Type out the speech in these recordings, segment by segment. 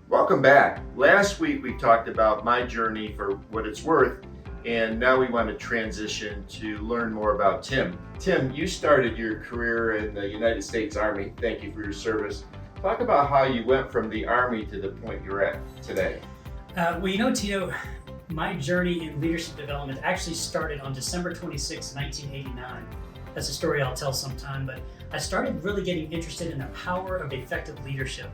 Welcome back. Last week we talked about my journey for what it's worth, and now we want to transition to learn more about Tim. Tim, you started your career in the United States Army. Thank you for your service. Talk about how you went from the Army to the point you're at today. Tino, my journey in leadership development actually started on December 26, 1989. That's a story I'll tell sometime, but I started really getting interested in the power of effective leadership.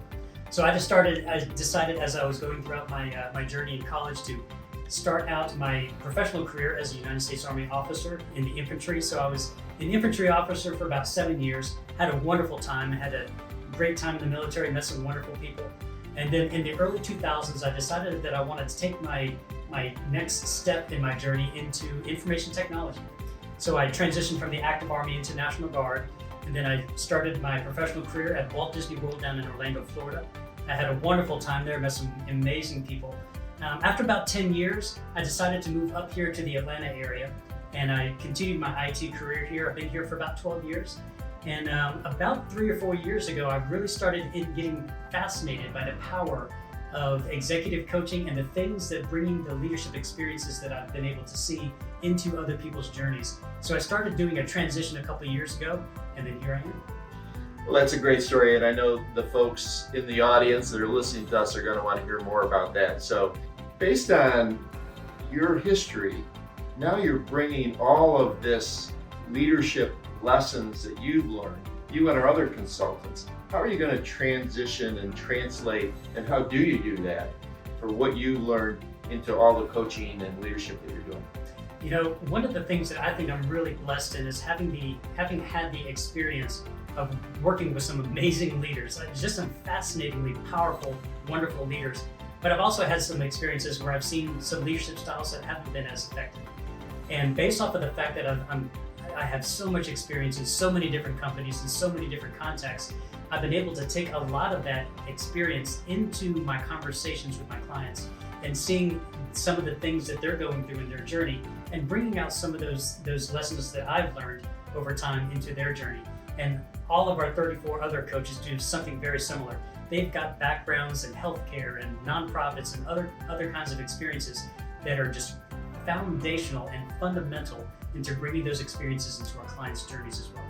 So I decided as I was going throughout my journey in college to start out my professional career as a United States Army officer in the infantry. So I was an infantry officer for about 7 years, had a wonderful time, had a great time in the military, met some wonderful people. And then in the early 2000s, I decided that I wanted to take my next step in my journey into information technology. So I transitioned from the active Army into National Guard, and then I started my professional career at Walt Disney World down in Orlando, Florida. I had a wonderful time there, met some amazing people. After about 10 years, I decided to move up here to the Atlanta area, and I continued my IT career here. I've been here for about 12 years. And about 3 or 4 years ago, I really started getting fascinated by the power of executive coaching and the things that bringing the leadership experiences that I've been able to see into other people's journeys. So I started doing a transition a couple of years ago, and then here I am. Well, that's a great story, and I know the folks in the audience that are listening to us are going to want to hear more about that. So based on your history, now you're bringing all of this leadership lessons that you've learned, you and our other consultants. How are you going to transition and translate, and how do you do that for what you learned into all the coaching and leadership that you're doing? You know, one of the things that I think I'm really blessed in is having had the experience of working with some amazing leaders, just some fascinatingly powerful, wonderful leaders. But I've also had some experiences where I've seen some leadership styles that haven't been as effective. And based off of the fact that I have so much experience in so many different companies and so many different contexts, I've been able to take a lot of that experience into my conversations with my clients and seeing some of the things that they're going through in their journey and bringing out some of those lessons that I've learned over time into their journey. And all of our 34 other coaches do something very similar. They've got backgrounds in healthcare and nonprofits and other kinds of experiences that are just foundational and fundamental into bringing those experiences into our clients' journeys as well.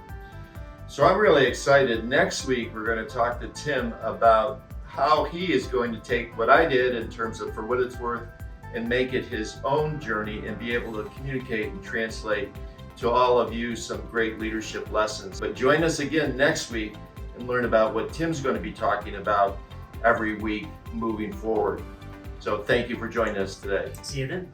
So I'm really excited. Next week, we're going to talk to Tim about how he is going to take what I did in terms of for what it's worth and make it his own journey and be able to communicate and translate to all of you some great leadership lessons. But join us again next week and learn about what Tim's going to be talking about every week moving forward. So thank you for joining us today. See you then.